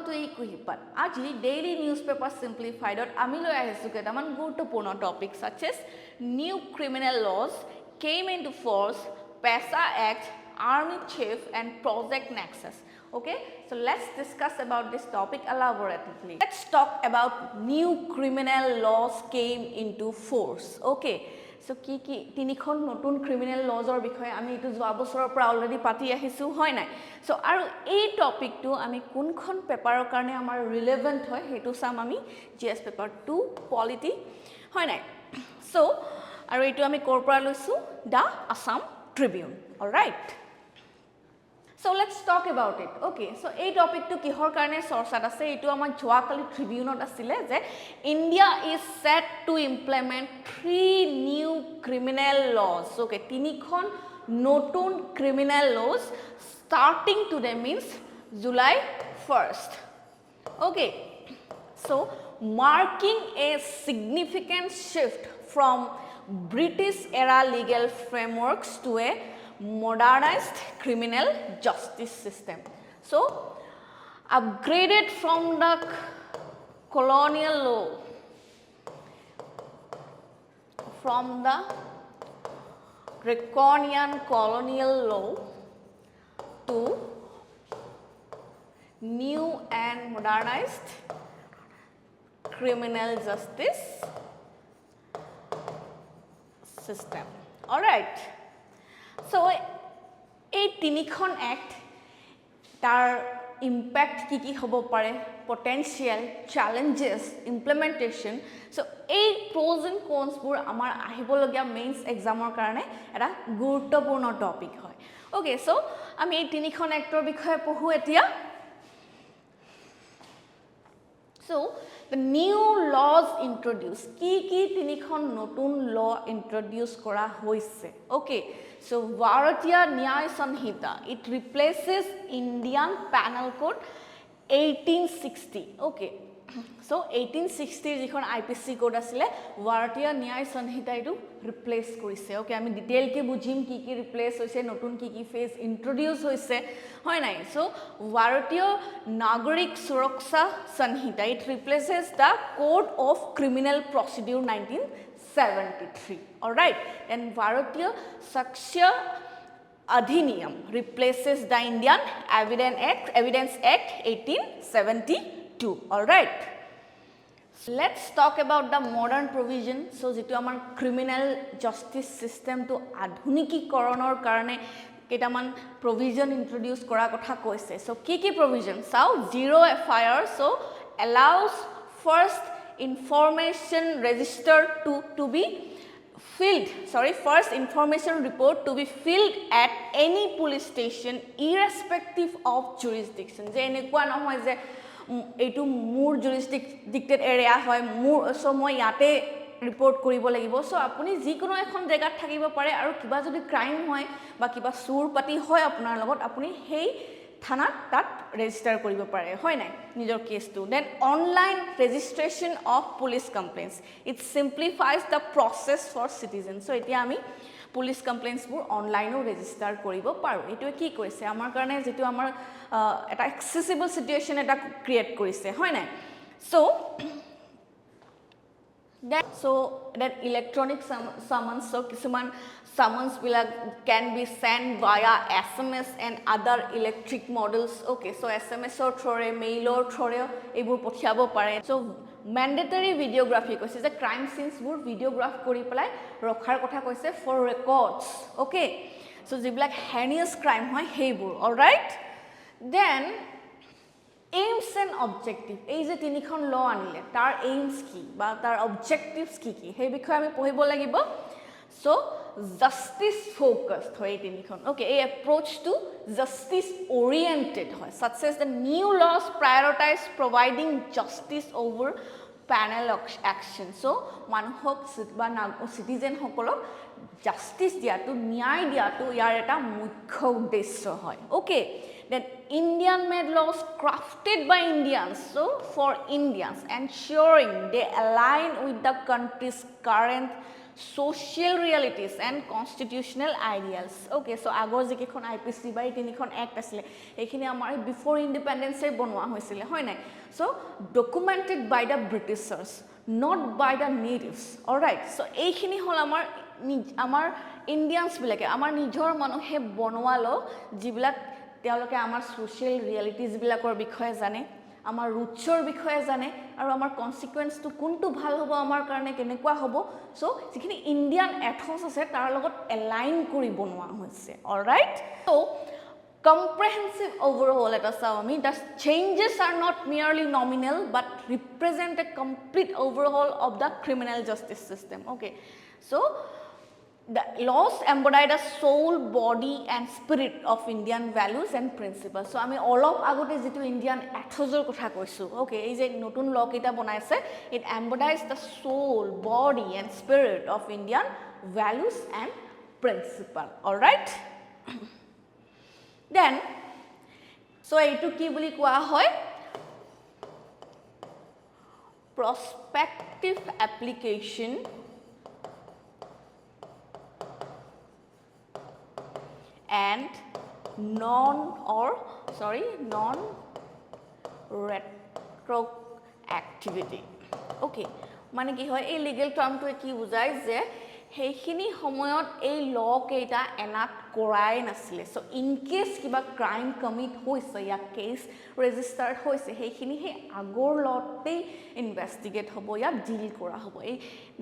Welcome to eKuhipath. Aji daily newspaper Simplified ami loi ahisu ketaman guruttopurno topics such as new criminal laws came into force, PESA Act, Army Chief and Project Nexus. Okay, so let's discuss about this topic elaborately. Let's talk about new criminal laws came into force. Okay, so ki tinikhon notun criminal laws or bikhoye ami etu joa bosorar pora already pati ahisu hoy nai. So aru ei topic tu ami kunkhon paper or karone amar relevant hoy hetu sam ami GS paper 2 polity hoy nai. So aru etu ami kor pora loisu the Assam Tribune. All right. So let's talk about it. Okay, so ei topic to kihor karone sorsat ase etu amar joa kali Tribune ot asile je India is set to implement 3 new criminal laws. Okay, tinikhon notun criminal laws starting today means July 1st. Okay, so marking a significant shift from British era legal frameworks to a modernized criminal justice system. So upgraded from the colonial law, from the draconian colonial law to new and modernized criminal justice system. All right. So এই তিনিখন act tar impact ki hobo pare, potential challenges, implementation. So এই pros and cons bur amar ahibologia mains exam or karone eta guruttopurno topic hoy. Okay, so ami ei tinikhon act or bikhoye pohu etia. So the new laws introduced ki tinikhon notun law introduce kora hoise. Okay, so Bharatiya Nyaya Sanhita, it replaces Indian Penal Code 1860. Okay, so 1860 jikhon APSC code asile Bharatiya Nyaya Sanhita etu replace korise. Okay, ami detail ke bujhim ki replace hoise, notun ki phase introduce hoise hoy nai. So Bharatiya Nagarik Suraksha Sanhita, it replaces the Code of Criminal Procedure 1973. All right, and Bharatiya Sakshya Adhiniyam replaces the Indian Evidence Act 1872. All right. So let's talk about the modern provision. So jitu amar criminal justice system to adhunikikoronor karone ketaman provision introduce kora kotha koise. So ki provision? So zero FIR, so allows first information register to be filled, first information report to be filled at any police station irrespective of jurisdiction. Je enekwa nohoy je etu mur jurisdicted area hoy mur so moi yate report koribo lagibo. So apuni jikono ekhon jagat thakibo pare aru kiba jodi crime hoy ba kiba sur pati hoy apunar logot apuni hei thana tat register koribo pare hoy nai nijor case tu. Then online registration of police complaints, it simplifies the process for citizens. So etia ami police complaints bur online o register koribo paru. Etu ki korise amar karone jitu amar eta accessible situation eta create korise hoy nai. So that electronic summons, so kisuman summons can be sent via SMS and other electric models. Okay, so SMS or through mail or through ebur pothiabo pare. So mandatory videography koise je crime scenes bur videograph kori pelai rokhar kotha koise for records. Okay, so jiblak heinous crime hoy heibur. All right, then aims and objective, ei je tinikhon law anile tar aims ki ba tar objectives ki hei bikhoye ami pohibo lagibo. So justice focused hoy tinikhon. Okay, a approach to justice oriented hoy, such as the new laws prioritize providing justice over panel action. So manuhok ba citizen hokolok justice diatu nyay diatu yar eta mukhya uddeshyo hoy. Okay, then Indian made laws crafted by Indians, so for Indians, ensuring they align with the country's current social realities and constitutional ideals. Okay, so আগৰ যেকেখন IPC বাই তিনিখন act আছিলে এইখিনি আমাৰ before independence এ বনোৱা হৈছিলে হয় নাই so documented by the Britishers not by the natives. All right, so এইখিনি হল আমাৰ Indians বিলাকে আমাৰ নিজৰ মানুহে বনোৱা ল যিবিলাক তেওঁলোকে আমাৰ social realities বিলাকৰ বিষয়ে জানে আমাৰ ৰুটছৰ বিষয়ে জানে আৰু আমাৰ কনসিকুৱেন্সটো কোনটো ভাল হ'ব আমাৰ কাৰণে কেনেকুৱা হ'ব সো যিখিনি ইণ্ডিয়ান এথছ আছে তাৰ লগত এলাইন কৰি বনোৱা হৈছে alright so comprehensive overhaul let us say the changes are not merely nominal but represent a complete overhaul of the criminal justice system. Okay, so the laws embody the soul, body and spirit of Indian values and principles. So আমি অলপ আগতে যেটো Indian এথছৰ কথা কৈছো okay এই যে নতুন ল কেটা বনাইছে it embodies the soul, body and spirit of Indian values and principle. All right, then so এইটো কি বুলি কোৱা হয় prospective application and non-retroactivity. Okay, মানে কি হয় এই লিগেল টার্মটো কি বুজায় যে সেইখিনি সময়ত এই ল কেইটা এনাক্ট কৰাই নাছিলে সো ইন কেস কিবা ক্ৰাইম কমিট হৈছে ইয়া কেস ৰেজিষ্টাৰ্ড হৈছে সেইখিনি হে আগৰ লতেই ইনভেষ্টিগেট হ'ব ইয়া ডিল কৰা হ'ব এই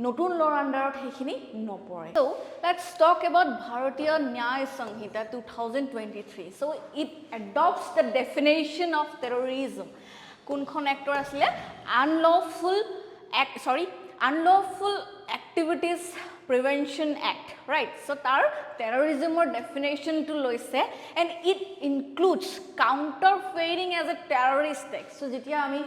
নতুন লৰ আন্ডাৰত সেইখিনি নপৰে সো লেটস টক এবাউট ভাৰতীয় Nyaya Sanhita 2023 so it adopts the definition of terrorism কোনখন এক্টৰ আছিলে unlawful activities prevention act right so tar terrorism or definition to loise and it includes counterfeiting as a terrorist act so jetia ami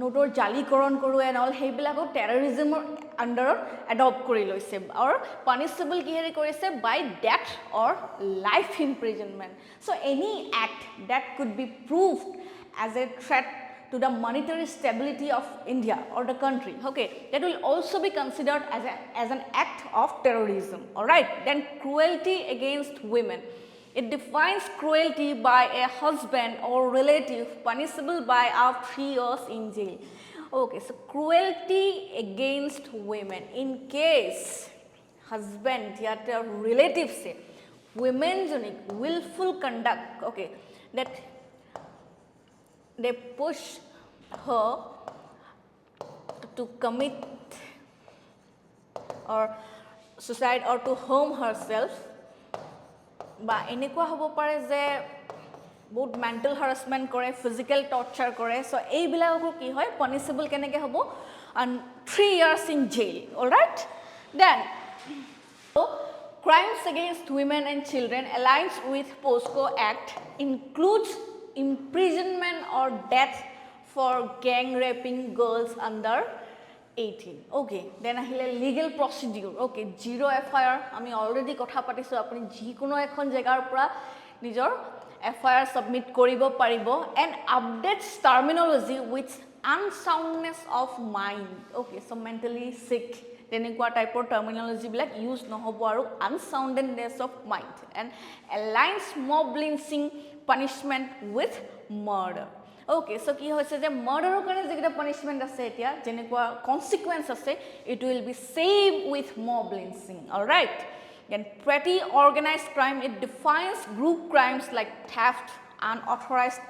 notor jalikoron koru and all heibilago terrorism or under adopt kori loise or punishable ki here korise by death or life imprisonment so any act that could be proved as a threat to the monetary stability of India or the country okay that will also be considered as an act of terrorism. All right, then cruelty against women, it defines cruelty by a husband or relative punishable by up 3 years in jail. Okay, so cruelty against women in case husband ya relative say women unique willful conduct okay that they push her to commit or suicide or to harm herself ba enekwa hobo pare je বহুত mental harassment kore physical torture kore so ei bilako ki hoy punishable keneke hobo and 3 years in jail. All right, then so crimes against women and children aligns with POSCO Act includes imprisonment or death for gang raping girls under 18. Okay, then ahile legal procedure okay zero FIR ami already kotha patisu apni jikono ekhon jagar pura nijor FIR submit koribo paribo and updates terminology with unsoundness of mind okay so mentally sick তেনেকুৱা টাইপৰ টাৰ্মিনোলজি বিলাক use নহব আৰু unsoundness of mind and aligns mob lynching punishment with murder. Okay, so কি হৈছে যে murderer কাৰণে যেটা punishment আছে এতিয়া যেনেকুৱা consequence আছে it will be same with mob lynching. All right, then petty organized crime, it defines group crimes like theft, unauthorized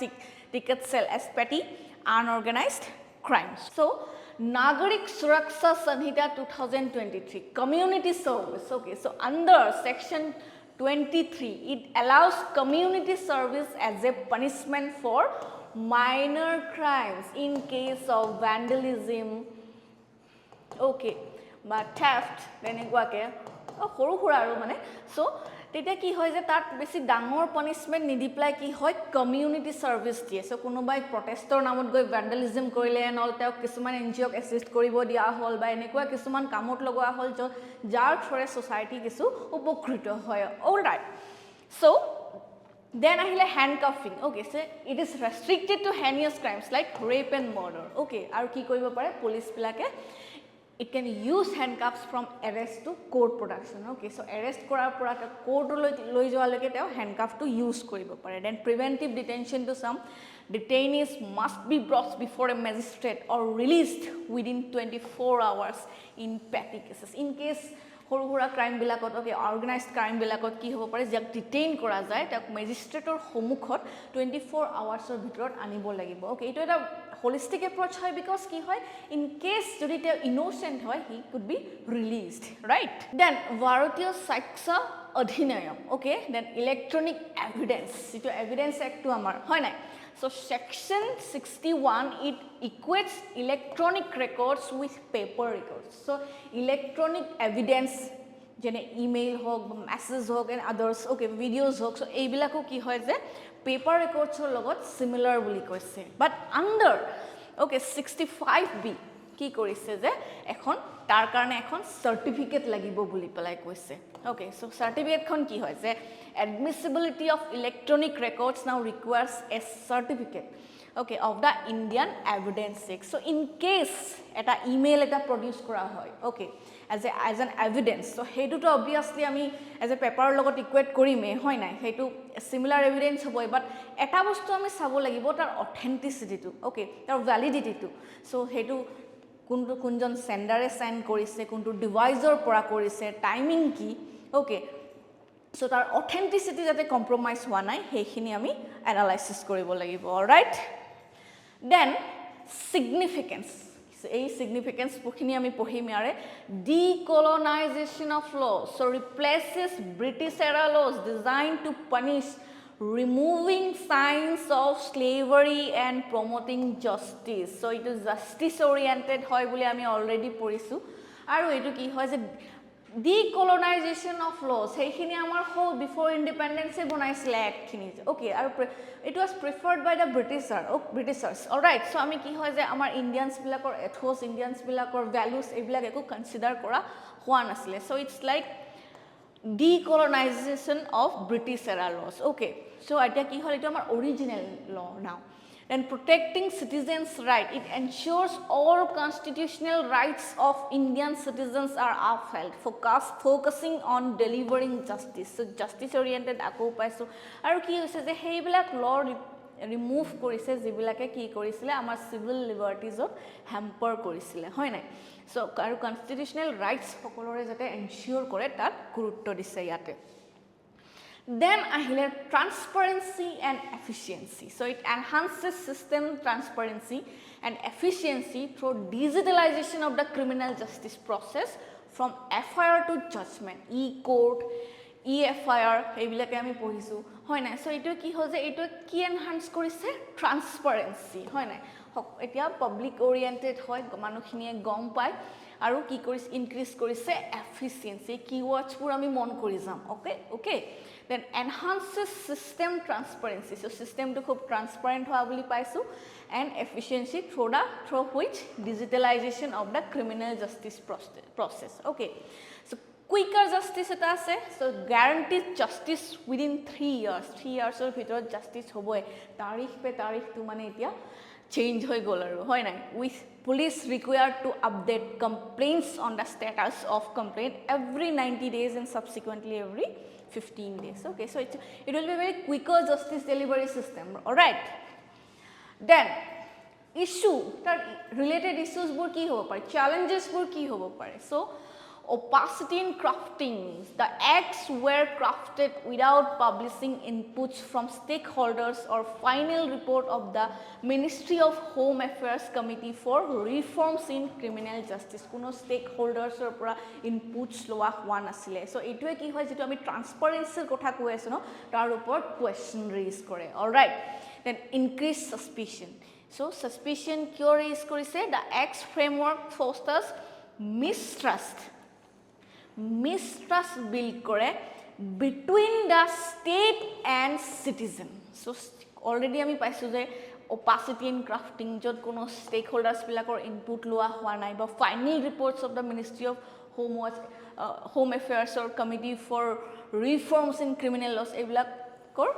ticket sale as petty unorganized crimes. So Nagarik Suraksha Sanhita 2023 community service okay so under section 23 it allows community service as a punishment for minor crimes in case of vandalism okay but theft তেনেকুৱা কে সৰু সৰু আৰু মানে so তেতিয়া কি হয় যে তাত বেছি ডাঙৰ পানিশমেন্ট নিদিপ্লাই কি হয় কমিউনিটি সাৰ্ভিস দিয়ে সো কোনোবাই প্ৰটেষ্টৰ নামত গৈ vandalism কৰিলে নল তেও কিছুমান এনজিঅক এসিস্ট কৰিব দিয়া হল বা এনেকুৱা কিছুমান কামত লগোৱা হল যাৰ থৰে সোসাইটি কিছু উপকৃত হয়. All right, so then ahile handcuffing okay so it is restricted to heinous crimes like rape and murder okay aru ki koribo pare police bilake it can use handcuffs from arrest to court production. Okay, so arrest korar pora court loi joa loke teo handcuff to use koribo pare. Then preventive detention to some detainees must be brought before a magistrate or released within 24 hours in petty cases. In case সৰু সৰু crime বিলাকত okay অৰ্গানাইজড crime বিলাকত কি হ'ব পাৰে যাক detain কৰা যায় তাক মেজিষ্ট্ৰেটৰ সন্মুখত 24 আৱাৰ্ছৰ ভিতৰত আনিব লাগিব ওকে এইটো এটা holistic approach হয় because কি হয় in case যদি তে innocent হয় he could be released right then ভাৰতীয় সাক্ষ্য অধিনিয়ম okay then electronic evidence itu evidence act to আমাৰ হয় নাই so section 61 it equates electronic records with paper records so electronic evidence jene email hok message hok and others okay videos hok so ei bilako ki hoy je paper records or logot similar boli koise but under okay 65b কি কৰিছে যে এখন তাৰ কাৰণে এখন certificate লাগিব বুলি পেলাই কৈছে okay so certificate খন কি হয় যে admissibility of electronic records now requires a certificate okay of the Indian Evidence Act so in case eta email eta produce kora hoy okay as an evidence so hetu to obviously ami as a paper logot equate korime hoy nai hetu similar evidence hoy but eta bostu ami sabo lagibo tar authenticity to okay tar validity to so hetu কোনটো কোনজন সেন্ডারে sign কৰিছে কোনটো ডিভাইসৰ পৰা কৰিছে timing কি okay so তাৰ authenticity যাতে compromise হোৱা নাই হেখিনি আমি এনালাইসিস কৰিব লাগিব অলৰাইট দেন সিগনিফিকেন্স এই সিগনিফিকেন্স পুখিনি আমি পঢ়িম ইয়াৰে decolonisation of law so replaces British era laws designed to punish removing signs of slavery and promoting justice so it is justice oriented hoy boli ami already porisu aru etu ki hoy je decolonization of laws heikhini amar whole before independence e bonaisile act khini okay aru it was preferred by the britishers all right so ami ki hoy je amar indians bilakor ethos indians bilakor values e bilak eko consider kora hoa nasile so it's like decolonization of British era laws okay so atia ki hol etu amar original law now then protecting citizens right it ensures all constitutional rights of Indian citizens are upheld focusing on delivering justice so justice oriented ako paiso aru ki hoise je hei bilak law remove korise jibilake ki korisile amar civil liberties of hamper korisile hoy nai so aru constitutional rights hokolore jate ensure kore tat gurutto dise yate then ahile transparency and efficiency so it enhances system transparency and efficiency through digitalization of the criminal justice process from FIR to judgment e-court EFIR এইবিলাকে আমি পঢ়িছো হয় না so এটো কি হয় যে এটো কি এনহান্স কৰিছে ট্ৰান্সপাৰেন্সি হয় না এতিয়া পাবলিক ওৰিয়েন্টেড হয় মানুহখিনিয়ে গম পায় আৰু কি কৰিছে ইনক্ৰিজ কৰিছে এফিচিয়েন্সি কিওয়াৰ্ডছ পুৰ আমি মন কৰি যাম okay then enhances system transparency so system to খুব transparent হোৱা বুলি পাইছো and efficiency through which digitalization of the criminal justice process okay so quicker justice eta ase so guaranteed justice within 3 years or bhitor justice hoboy tarikh pe tarikh tu mane etia change hoy gol aru hoy nai with police required to update complaints on the status of complaint every 90 days and subsequently every 15 days okay so it will be a very quicker justice delivery system all right then issue that related issues bur ki hobo pare challenges bur ki hobo pare so opacity in crafting the acts were crafted without publishing inputs from stakeholders or final report of the Ministry of Home Affairs Committee for Reforms in Criminal Justice kuno stakeholders or pura inputs loa hwa nasile so etue ki hoy jetu ami transparency kotha koi asu no tar upor question raise kore all right then increase suspicion so suspicion kyo raise korise the acts framework fosters mistrust build kore between the state and citizen so already ami paisu je opacity in crafting jot kono stakeholders bilakor input loa hwa nai ba final reports of the Ministry of Home Affairs or Committee for Reforms in Criminal Laws ebilakor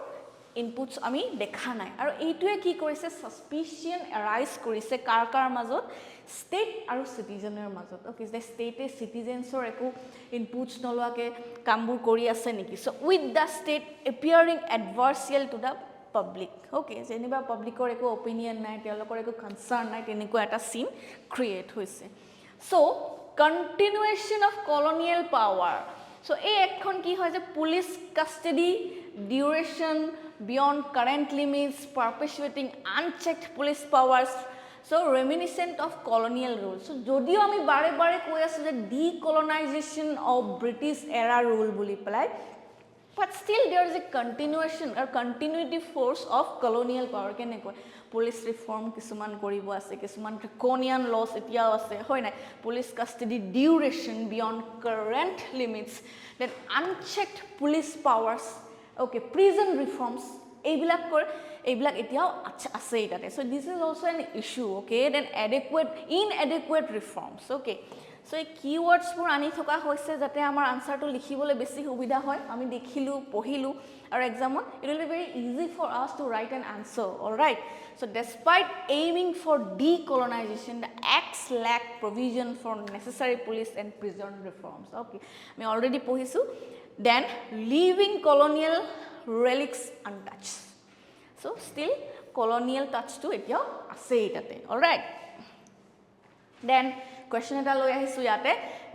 inputs আমি দেখা নাই আৰু এইটোৱে কি কৰিছে suspicion arise কৰিছে কাৰ মাজত state আৰু সিটিজেনৰ মাজত ওকে যে ষ্টেটে সিটিজেনছৰ একো ইনপুটস নলোৱাকে কামবোৰ কৰি আছে নেকি so with the state appearing adversarial to the public okay যেনিবা পাব্লিকৰ একো অপিনিয়ন নাই তেওঁলোকৰ একো কনসাৰ্ন নাই তেনেকুৱা এটা সিন ক্ৰিয়েট হৈছে so continuation of colonial power so এই একখন কি হয় যে police custody duration beyond current limits perpetuating unchecked police powers so reminiscent of colonial rule so jodio ami bare bare koi asu je decolonization of British era rule boli pelai but still there is a continuation or continuity force of colonial power kene koi police reform kisuman koribo ase kisuman draconian laws etiao ase hoy nai police custody duration beyond current limits then unchecked police powers okay prison reforms এইবিলাক এতিয়াও আছে এটাতে so this is also an issue okay then inadequate reforms okay so এই keywords বোৰ আনি থকা হৈছে যাতে আমাৰ আনসাৰটো লিখিবলৈ বেছি সুবিধা হয় আমি দেখিলো পঢ়িলো আৰু এক্সামত it will be very easy for us to write an answer all right so despite aiming for decolonization the acts lack provision for necessary police and prison reforms okay আমি already পঢ়িছো then leaving colonial relics untouched so still colonial touch to etio ase itate all right then question eta loi ahisu yate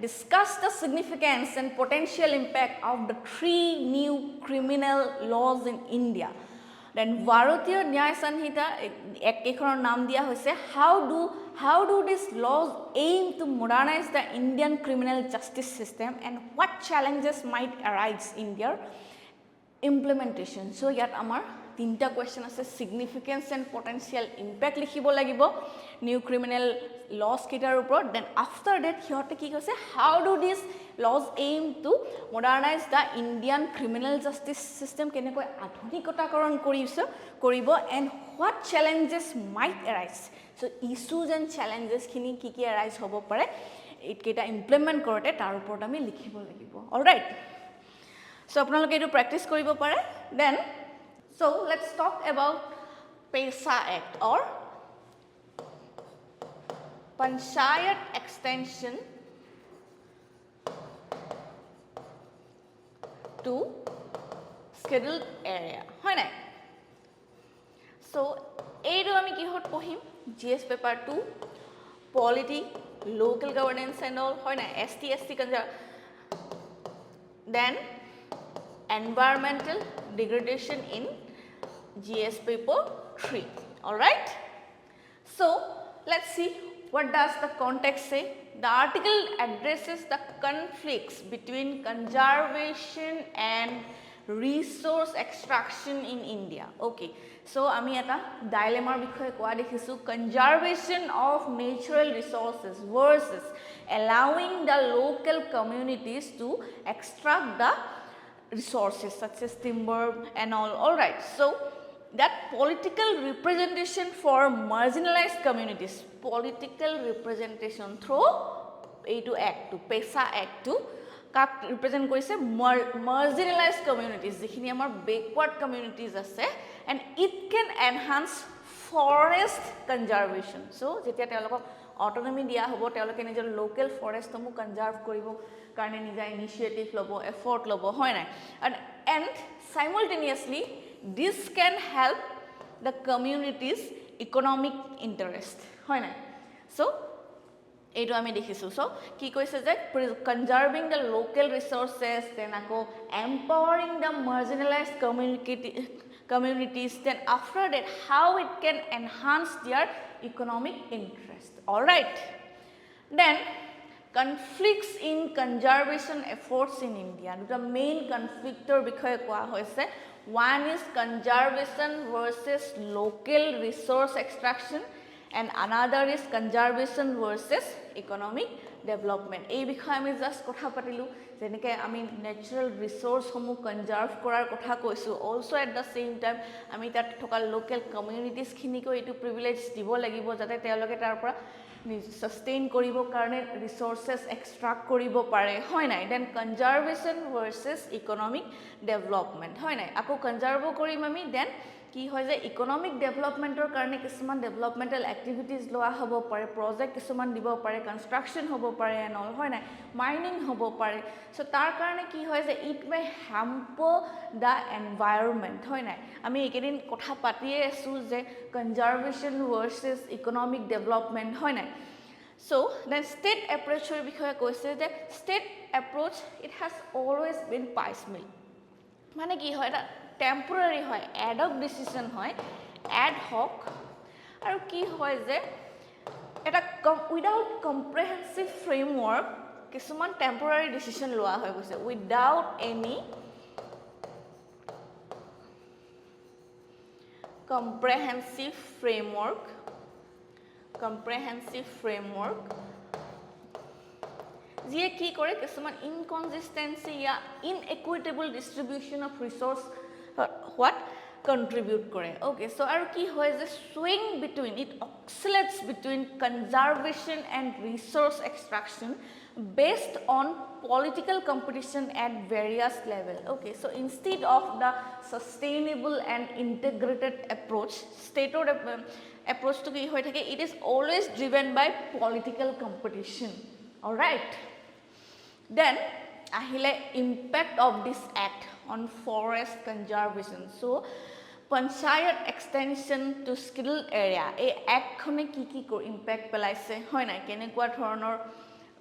discuss the significance and potential impact of the 3 new criminal laws in India then Bharatiya Nyaya Sanhita ekkekhonor naam dia hoise how do these laws aim to modernize the Indian criminal justice system and what challenges might arise in their implementation so yat amar tinta question ase significance and potential impact likhibo lagibo new criminal laws ketar upor then after that hiote ki hoise how do these laws aim to modernize the Indian criminal justice system kenekoi adhunikotakaron koribo and what challenges might arise so issues and challenges khini ki arise hobo pare it implement korote tar upor ami likhibo lagibo all right so apnaloke etu practice koribo pare then so let's talk about PESA Act or Panchayat Extension to Scheduled Area hoy nai so eiru ami ki hot pohim GS paper 2 polity local governance and all hoy nai ST then environmental degradation in GS paper 3 all right so let's see what does the context say the article addresses the conflicts between conservation and resource extraction in India okay so ami eta dilemma bikhoye koa dekhisu conservation of natural resources versus allowing the local communities to extract the resources such as timber and all right so that political representation for marginalized communities political representation through A2 Act to PESA Act to kak represent korise marginalized communities jekhini amar backward communities ase and it can enhance forest conservation so jetia telokok autonomy dia hobo teloke nijor local forest tomu conserve koribo karone nija initiative lobo effort lobo hoy nai and simultaneously this can help the communities economic interest hoy nai so etu ami dekhisu so ki koise je conserving the local resources then ako empowering the marginalized communities then after that how it can enhance their economic interest all right then conflicts in conservation efforts in India the main conflictor bikhoye koa hoise one is conservation versus local resource extraction and another is conservation versus economic development ei bikhoye ami just kotha patilu jeneke ami natural resource homu conserve korar kotha koisu also at the same time ami tat thoka local communities khini ko etu privilege dibo lagibo jate teoloke tar pora sustain কৰিব কাৰণে ৰিসোৰ্সেস এক্সট্ৰাক্ট কৰিব পাৰে হয় নাই then conservation ভাৰ্সেস economic development হয় নাই আকৌ conserve কৰিম আমি দেন কি হয় যে ইকোনমিক ডেভেলপমেন্টৰ কাৰণে কিছুমান ডেভেলপমেন্টাল এক্টিভিটিজ লোৱা হ'ব পাৰে প্ৰজেক্ট কিছুমান দিব পাৰে কনস্ট্ৰাকশন হ'ব পাৰে এণ্ড অল হয় নাই মাইনিং হ'ব পাৰে সো তাৰ কাৰণে কি হয় যে ইট মে হ্যাম্পাৰ দা এনভায়ৰনমেন্ট হয় নাই আমি একেদিন কথা পাতিয়ে আছো যে কনজাৰভেশন ভাৰ্সেস ইকোনমিক ডেভেলপমেন্ট হয় নাই সো দেন ষ্টেট এপ্ৰোচৰ বিষয়ে কৈছে যে state approach it has always been piecemeal মানে কি হয় এটা টেম্পোৰাৰি হয় এড হক ডিসিশন হয় এড হক আৰু কি হয় যে এটা উইদাউট কম্প্ৰিহেনসিভ ফ্ৰেমৱৰ্ক কিছুমান টেম্পোৰাৰি ডিসিশন লোৱা হৈ গৈছে উইদাউট এনি comprehensive framework যিয়ে কি কৰে কিছুমান ইনকনসিস্টেন্সি या inequitable distribution of resource what contribute কৰে okay so আৰু কি হয় যে swing between it oscillates between conservation and resource extraction based on political competition at various level okay so instead of the sustainable and integrated approach state approach to ki hoy thake it is always driven by political competition all right then ahile impact of this act on forest conservation so panchayat extension to skilled area a act khone ki impact pelaise hoy na kenekwa thoronor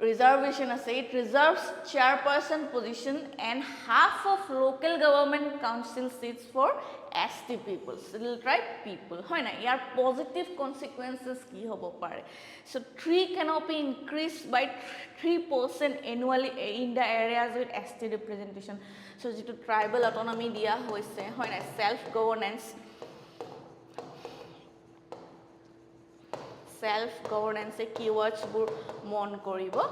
reservation as it reserves chairperson position and half of local government council seats for ST people still tribe people hoy na yar positive consequences ki hobo pare so tree canopy increased by 3% annually in the areas with ST representation so jitu tribal autonomy dia hoise hoy na self governance keywords bur mon koribo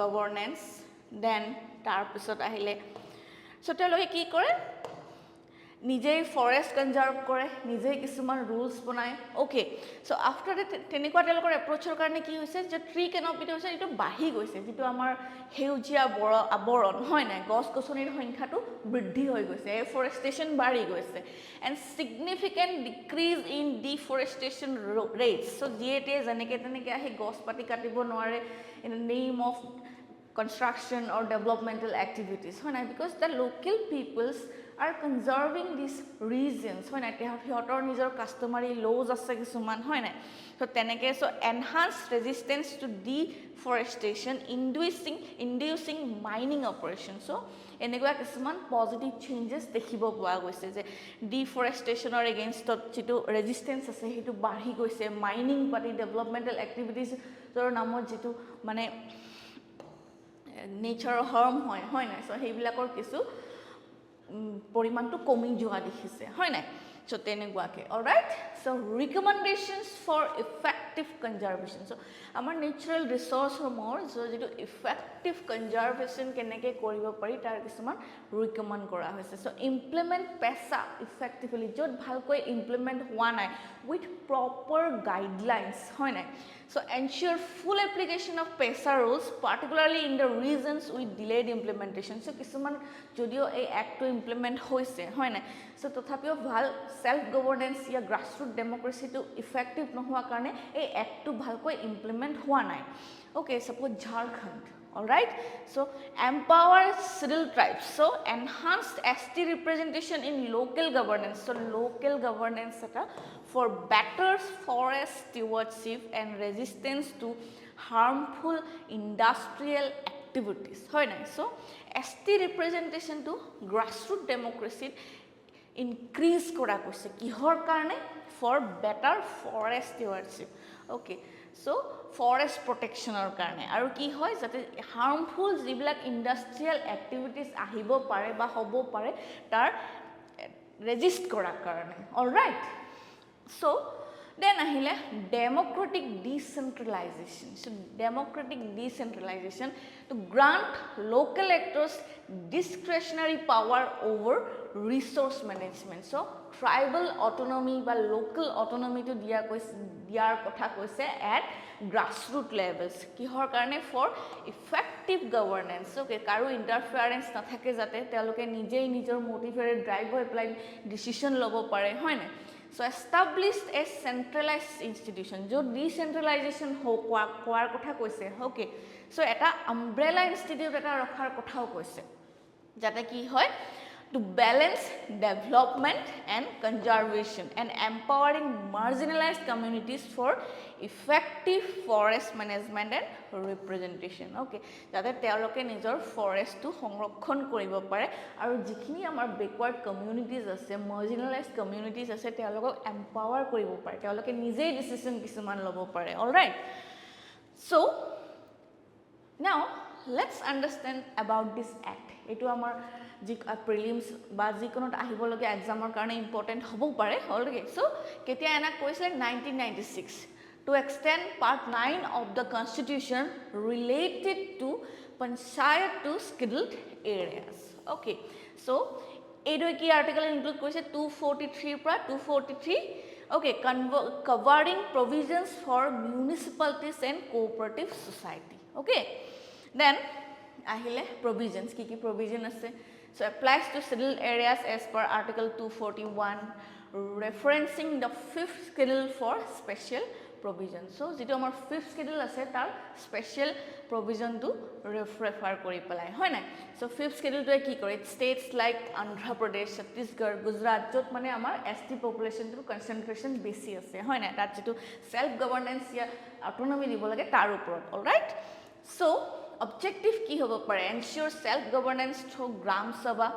governance then tar pisot ahile so teloke ki kore নিজেই forest conserve কৰে নিজেই কিছুমান rules বনায় okay so after that তেনেকুৱা তেওঁলোকৰ এপ্ৰোচৰ কাৰণে কি হৈছে যে ট্ৰী কেনপিটো হৈছে এইটো বাঢ়ি গৈছে যিটো আমাৰ সেউজীয়া আৱৰণ হয় নাই গছ গছনিৰ সংখ্যাটো বৃদ্ধি হৈ গৈছে এফৰেষ্টেশ্যন বাঢ়ি গৈছে and significant decrease in deforestation rates so যিয়েতে যেনেকৈ তেনেকৈ আহি গছ পাতি কাটিব নোৱাৰে in the name of construction or developmental activities hoy na because the local peoples are conserving these regions hoy na hihotor nijor customary laws ase kisuman hoy na so teneke so enhanced resistance to deforestation inducing mining operations so enegua kisuman positive changes dekhibo poa goise je deforestation or against jitu resistance ase hitu bahi goise mining party developmental activities jor namot jitu mane nature harm hoy na so heibilakor kisu porimantu komi joa dekhise hoy na so teneguake all right so recommendations for effective conservation so amar natural resource more so jitu effective conservation keneke koribo pari tar kisuman recommend kora hoise so implement pesa effectively jot bhalkoi implement hua nai with proper guidelines hoy na so ensure full application of PESA rules particularly in the regions with delayed implementation so kisuman jodio ei act to implement hoise hoy na so tothapio bhal self governance ya grassroots democracy to effective nohua karone ei act to bhalkoi implement hua nai okay suppose Jharkhand all right so empower scheduled tribes so enhanced ST representation in local governance so local governance for better forest stewardship and resistance to harmful industrial activities hoy na so ST representation to grassroots democracy increase kora koise kihor karone for better forest stewardship okay so forest protection or karone aru ki hoy jate harmful jibilak industrial activities ahibo pare ba hobo pare tar resist kora karone all right so Then ahile democratic decentralization. So democratic decentralization to grant local actors discretionary power over resource management. So tribal autonomy বা local autonomy to দিয়াৰ কথা কৈছে at grassroots levels. কিহৰ কাৰণে for effective governance. Okay, কাৰো interference নাথাকে যাতে তেওঁলোকে নিজেই নিজৰ motivated drive হৈ পেলাই decision ল'ব পাৰে হয় না So established a centralized institution jo decentralization hoar kotha koise okay so eta umbrella institute eta rakhar kothao koise jate ki hoy to balance development and conservation and empowering marginalized communities for effective forest management and representation okay jate teoloke nijor forest to সংৰক্ষণ কৰিব পাৰে আৰু যিখিনি আমাৰ backward communities আছে marginalized communities আছে teolok empower কৰিব পাৰে teoloke নিজেই decision কিছুমান ল'ব পাৰে all right so now let's understand about this act etu amar ji prelims ba ji konot ahibologe exam or karone important hobo pare okay so ketia ena koisle 1996 to extend part 9 of the constitution related to panchayat to scheduled areas okay so edo ki article include koise 243 pra 243 okay covering provisions for municipalities and cooperative society okay then ahile provisions ki provision ase so applies to scheduled areas as per article 241 referencing the fifth schedule for special provision so jito amar fifth schedule ase tar special provision to refer kori pelai hoy na so fifth schedule to ki kore states like Andhra Pradesh Chhattisgarh Gujarat jot mane amar ST population to concentration besi ase hoy na tat jito self governance ya autonomy dibo lage tar upor all right so objective ki hobo pare ensure self governance through gram sabha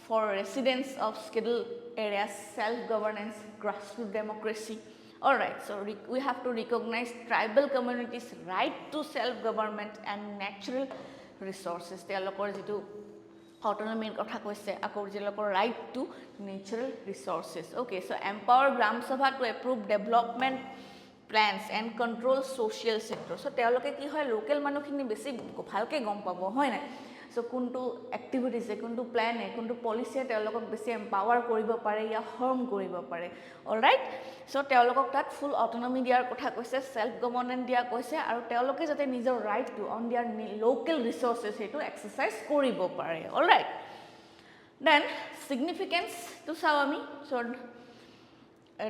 for residents of scheduled areas self governance grassroots democracy all right so we have to recognize tribal communities right to self government and natural resources teolokor jitu autonomy kotha koise akor jelokor right to natural resources okay so empower gram sabha to approve development plans and control social sector so teoloke ki hoy local manukhini besi bhalke gom pabo hoy na so kuntu activities e kuntu plan e kuntu policy e teolokok besi empower koribo pare ya harm koribo pare all right so teolokok tat full autonomy diar kotha koise self governance dia koise aru teoloke jate nijor right to on their local resources etu exercise koribo pare all right then significance to sawami so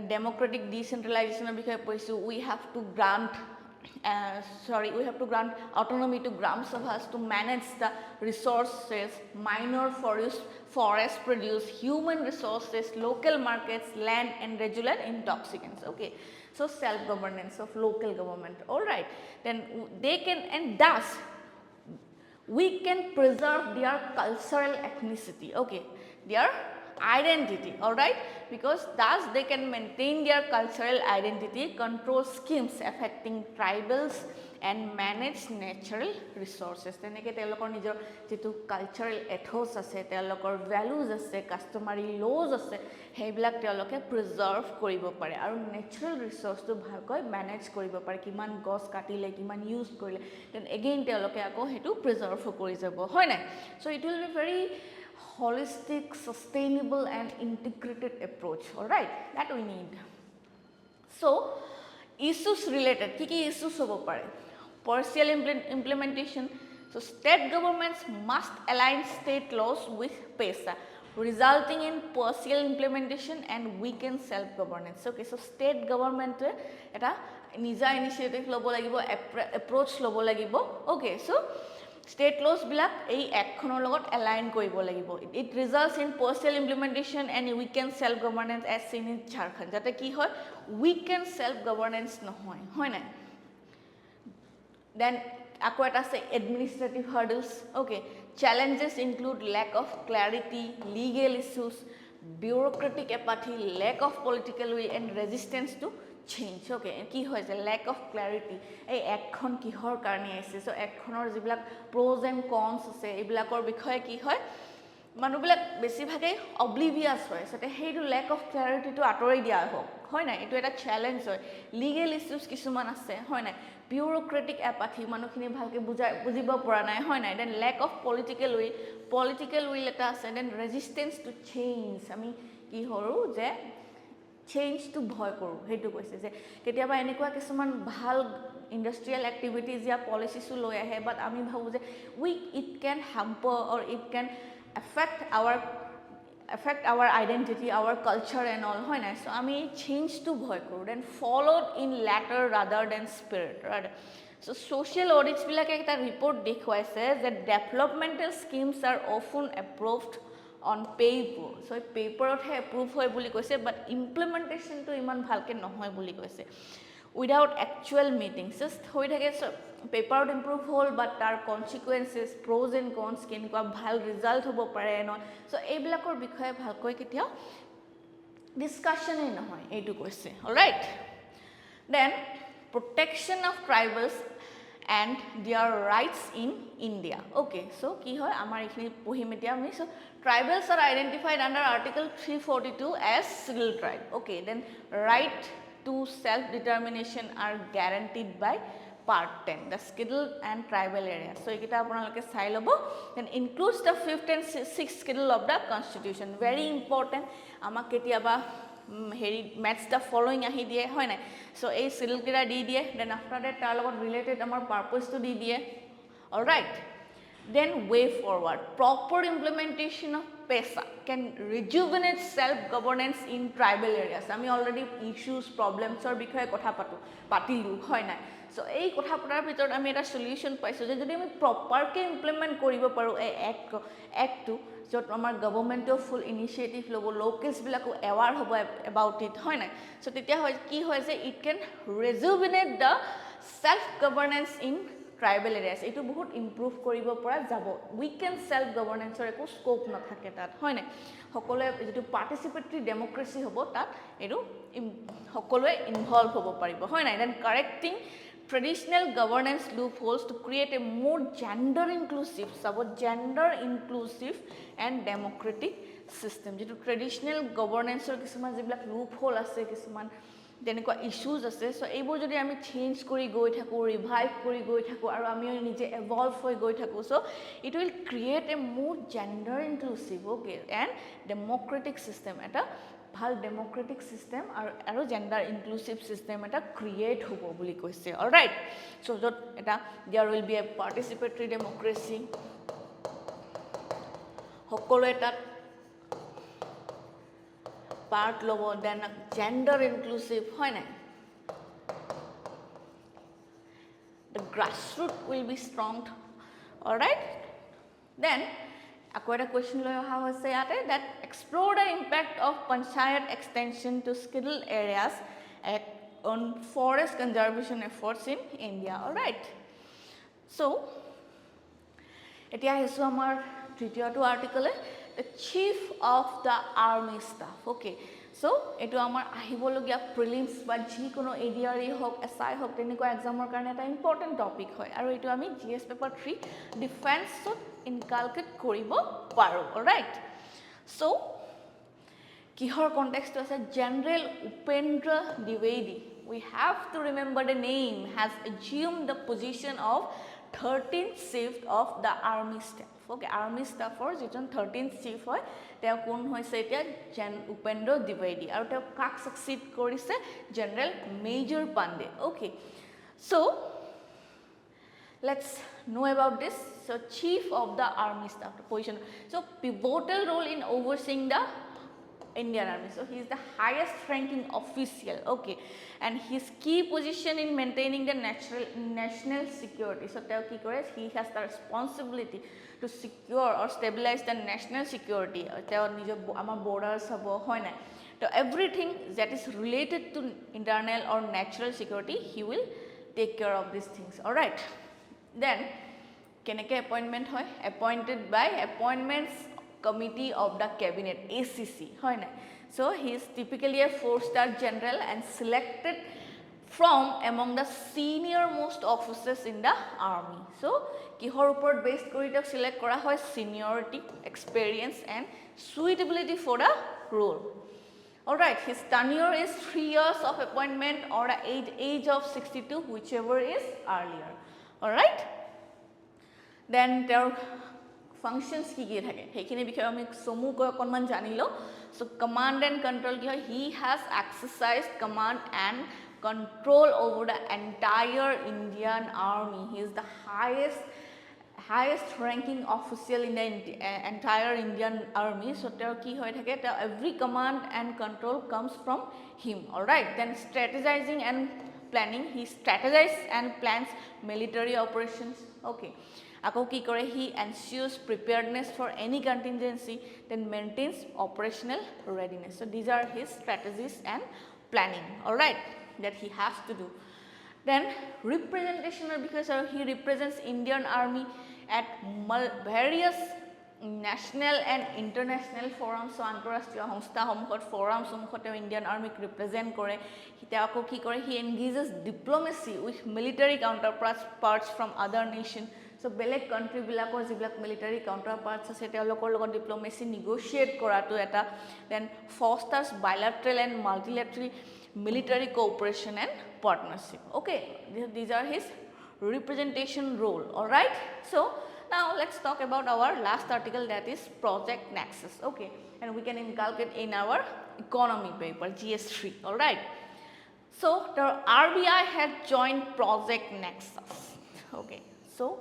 democratic decentralization bikhoye poisu we have to grant autonomy to gram sabhas to manage the resources minor forest produce human resources local markets land and regulate intoxicants okay so self governance of local government all right then they can and thus we can preserve their cultural ethnicity okay their identity all right because thus they can maintain their cultural identity control schemes affecting tribals and manage natural resources teneke telokor nijor jitu cultural ethos ase telokor values ase customary laws ase heiblak teloke preserve koribo pare aru natural resource to bhalkoi manage koribo pare kiman gos katile kiman use korile then again teloke ako hetu preserve kori jabo hoy na so it will be very holistic sustainable and integrated approach all right that we need so issues related ki issues hobo pare partial implementation so state governments must align state laws with PESA resulting in partial implementation and weaken self governance okay so state government eta nija initiative lobo lagibo approach lobo lagibo okay so state laws bilak ei ekkhonor logot align koribo lagibo it results in partial implementation and weaken self governance as seen in Jharkhand jate ki hoy weaken self governance nohoy hoy na then ako eta ase administrative hurdles okay challenges include lack of clarity legal issues bureaucratic apathy lack of political will and resistance to change okay ki hoy je lack of clarity ei ekkhon kihor karone aise so ekkhonor jiblak pros and cons ase ebilakor bikhoye ki hoy মানুহবিলাক বেছিভাগেই অব্লিভিয়াছ হয় সতে সেইটো lake of ক্লেৰিটিটো আঁতৰাই দিয়া হওক হয় নাই এইটো এটা চেলেঞ্জ হয় লিগেল ইছ্যুজ কিছুমান আছে হয় নাই বিউৰোক্ৰেটিক এপাথি মানুহখিনি ভালকৈ বুজিব পৰা নাই হয় নাই then lack of political will এটা আছে দেন ৰেজিষ্টেঞ্চ টু চেঞ্জ আমি কি কৰোঁ যে চেঞ্জটো ভয় কৰোঁ সেইটো কৈছে যে কেতিয়াবা এনেকুৱা কিছুমান ভাল ইণ্ডাষ্ট্ৰিয়েল এক্টিভিটিজ या পলিচিছো লৈ আহে বাট আমি ভাবোঁ যে it can hamper or it can affect our identity, our culture and all, হয় নাই? So, আমি change to ভয় কৰোঁ, then followed in latter rather than spirit, right? So, social audits বিলাকে একটা report দেখুৱাইছে that developmental schemes are often approved on paper. So, paperতহে approve হয় বুলি কৈছে, but implementation to ইমান ভালকে নহয় বুলি কৈছে. Without actual meetings, just হৈ থাকে paper improve হল but তাৰ consequences pros and cons কেনেকুৱা ভাল result হ'ব পাৰে ন so এইবিলাকৰ বিষয়ে ভালকৈ কেতিয়া discussion নহয় এইটো কৈছে alright then protection of tribals and their rights in India okay so কি হয় আমাৰ এইখিনি পঢ়িম এতিয়া আমি so tribals are identified under article 342 as civil tribe okay then right to self determination are guaranteed by Part 10, the scheduled and tribal areas. So, ekita apanaloke sai lobo. Then includes the 5th and 6th schedule of the Constitution. Very important. Amak ketiaba heri match the following ahi diye hoy nai. So, ei schedule kira di diye. Then after that, tar logot related amar purpose to di diye. All right. Then way forward. Proper implementation of PESA can rejuvenate self-governance in tribal areas. Ami already issues, problems or বিষয়ে কথা পাতিলো হয় নাই so এই কথা পতাৰ ভিতৰত আমি এটা সলিউশন পাইছো যে যদি আমি প্ৰপাৰকে ইমপ্লিমেন্ট কৰিব পাৰো এই এক্টটো যত আমাৰ গভৰ্নমেন্টৰ ফুল ইনিশিয়েটিভ লব লোকেলস বিলাকো এৱাৰ হ'ব এবাউট ইট হয় নাই so তেতিয়া হয় কি হয় যে it can rejuvenate the self governance in tribal areas এটো বহুত ইমপ্ৰুভ কৰিব পৰা যাব উইকেন সেলফ গভৰ্নেন্সৰ একো স্কোপ নাথাকে তাত হয় নাই সকলোৱে যেটো পাৰ্টিসিপেটৰি ডেমোক্ৰেসি হ'ব তাত এটো সকলোৱে ইনভলভ হ'ব পাৰিব হয় নাই then correcting traditional governance loopholes to create a more gender inclusive and democratic system যেটো traditional governance or কিছুমান যিবিলাক loophole আছে কিছুমান তেনেকুৱা ইস্যুজ আছে সো এইবোৰ যদি আমি চেঞ্জ কৰি গৈ থাকো ৰিভাইভ কৰি গৈ থাকো আৰু আমি নিজে এভলভ হৈ গৈ থাকো so it will create a more gender inclusive okay and democratic system এটা ভাল ডেমোক্ৰেটিক সিস্টেম আৰু জেন্ডাৰ ইনক্লুসিভ সিস্টেম এটা ক্ৰিয়েট হ'ব বুলি কৈছে অলৰাইট সো যত এটা there will be a participatory democracy সকলো এটা part lobo then gender inclusive hoy nai the grassroots will be strong all right then akoida question lo ha hoise yate that explore the impact of panchayat extension to scheduled areas on forest conservation efforts in India all right so etia hesu amar trityoto article the chief of the army staff okay so eto amar ahibologia prelims ba ji kono ADRE hok SI hok teniko exam or karone eta important topic hoy aru eto ami GS paper 3 defense ot inculcate koribo paro all right so kihor context ase General Upendra Dwivedi we have to remember the name has assumed the position of 13th chief of the army staff okay army staff or jiton 13th chief hoy teo kon hoise etia Upendra Dwivedi aru teo kak succeed korise General Major Pandey okay so let's know about this so chief of the army staff position so pivotal role in overseeing the Indian Army so he is the highest ranking official okay and his key position in maintaining the national security so tell ki kore he has the responsibility to secure or stabilize the national security tell nijo amar borders hobo hoy na so everything that is related to internal or natural security he will take care of these things all right then keneke appointment hoy appointed by appointments committee of the cabinet ACC hoy na so he is typically a 4-star general and selected from among the senior most officers in the army. So kihor upor based kori tak select kora hoy seniority, experience and suitability for the role. All right, his tenure is 3 years of appointment or the age of 62, whichever is earlier. All right, then there functions ki ki thake hekhini bikhoye ami somu ko konman janilo. So command and control ki hoy, he has exercised command and control over the entire Indian army. He is the highest ranking official in the entire Indian army. So there ki hoy thake, every command and control comes from him. All right, then strategizing and planning, he strategizes and plans military operations. Okay, ako ki kore, he ensures preparedness for any contingency, then maintains operational readiness. So these are his strategies and planning, all right, that he has to do. Then representational, because he represents Indian army at various national and international forums. So antarashtriya সংস্থা সমুখত forums সমুখত Indian army represent কৰে. Ako ki kore, he engages diplomacy with military counterparts from other nations. So beleg country bilakor jiblak military counterparts ase telokor logot diplomacy negotiate koratu eta. Then fosters bilateral and multilateral military cooperation and partnership. Okay, these are his representation role. All right, so now let's talk about our last article, that is Project Nexus. Okay, and we can inculcate in our economy paper GS3. All right, so the RBI had joined Project Nexus. Okay, so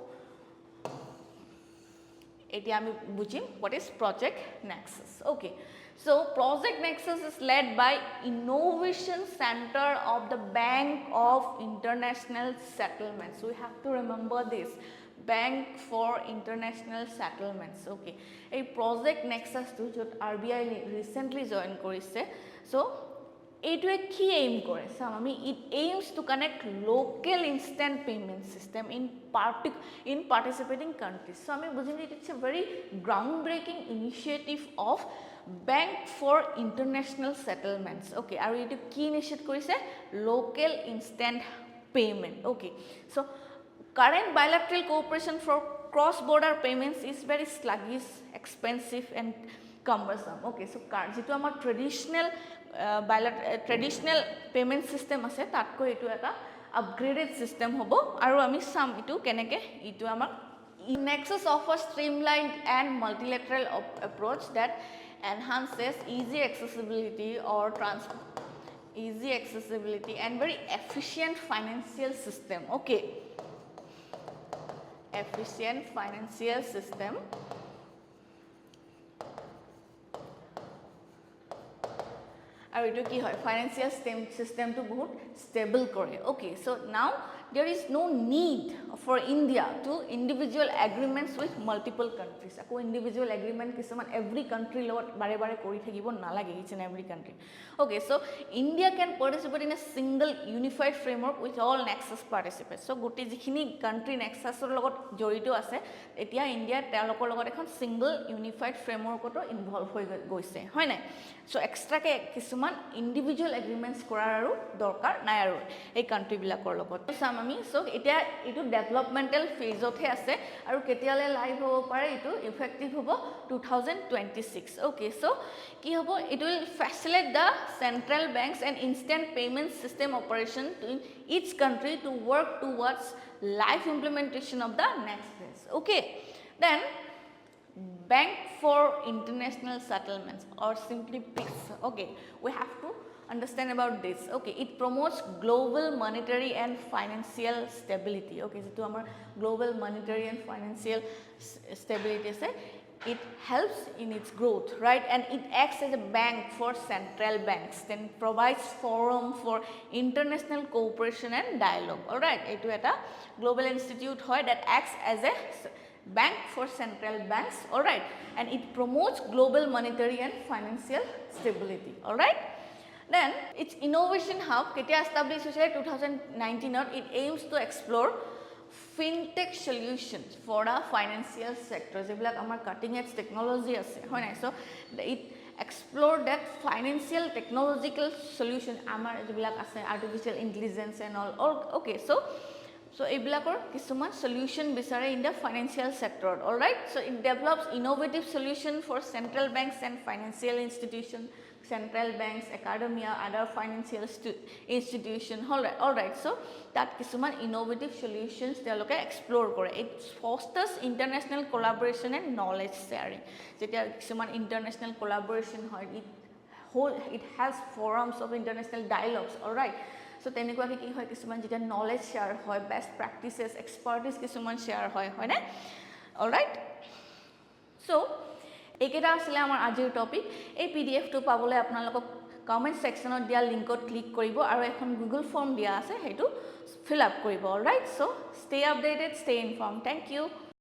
etia ami bujhim what is Project Nexus. Okay, so Project Nexus is led by Innovation Center of the Bank of International Settlements. So we have to remember this, Bank for International Settlements. Okay, a Project Nexus to jot RBI recently join korise. So এইটোৱে কি aim কৰে, চাম it aims to connect local instant payment system in participating countries. So আমি বুঝিম it's a very groundbreaking initiative of Bank for International Settlements. Okay, আৰু এইটো কি initiate কৰিছে, local instant payment. Okay, so current bilateral cooperation for cross border payments is very sluggish, expensive and cumbersome. Okay, so jitu amar traditional payment system ase tatko etu eta upgraded system hobo aru ami sam etu keneke etu amar Nexus offers streamlined and multilateral approach that enhances easy accessibility and very efficient financial system. Okay, efficient financial system আৰু এটো কি হয়, financial system to বহুত stable কৰে. Okay, so now there is no need for India to individual agreements with multiple countries. Ako individual agreement কিছুমান every country লগত bare bare কৰি থাকিব নালাগে, each and every country. Okay, so India can participate in a single unified framework with all Nexus participants. So gote jikhini country Nexus or লগত জড়িত আছে, এতিয়া India তেওঁলোকৰ লগত এখন single unified framework ত ইনভলভ হৈ গৈছে, হয় নাই? So extra ke কিছুমান individual agreements কৰাৰ আৰু দৰকাৰ নাই আৰু এই country বিলাকৰ লগত। চাম আমি, so এতিয়া এটো developmental phase অতে আছে আৰু কেতিয়ালে লাইভ হ'ব পাৰে, এটো effective হ'ব 2026. Okay, so কি হ'ব, it will facilitate the central banks and instant payment system operation in each country to work towards live implementation of the next phase. Okay, then Bank for International Settlements, or simply BIS. Okay, we have to understand about this. Okay, it promotes global monetary and financial stability. Okay, so to our global monetary and financial stability, it helps in its growth, right? And it acts as a bank for central banks, then provides forum for international cooperation and dialogue. All right, etu eta global institute hoy that acts as a bank for central banks. All right, and it promotes global monetary and financial stability. All right, then its innovation hub ketia established hoise 2019 ot. It aims to explore fintech solutions for the financial sector, jibilak amar cutting edge technology ase, hoy nai? So it explore that financial technological solution আমাৰ যিবিলাক আছে artificial intelligence and all okay so এইবিলাকৰ কিছুমান solution বিচাৰে in the financial sector all right so it develops innovative solution for central banks and financial institutions central banks academia other financial institution all right so that কিছুমান innovative solutions তেওঁলোকে explore কৰে it fosters international collaboration and knowledge sharing যেতিয়া কিছুমান international collaboration হয় it has forums of international dialogues all right so তেনেকুৱাকে কি হয় কিছুমান যেতিয়া knowledge share হয় best practices expertise কিছুমান share হয় না all right so এইকেইটা আছিল আমাৰ আজিৰ টপিক এই PDF টো পাবলৈ আপোনালোকক কমেন্ট সেকশনত দিয়া লিংকত ক্লিক কৰিব আৰু এখন গুগল ফৰ্ম দিয়া আছে হেতু fill up কৰিব all right so stay updated stay informed thank you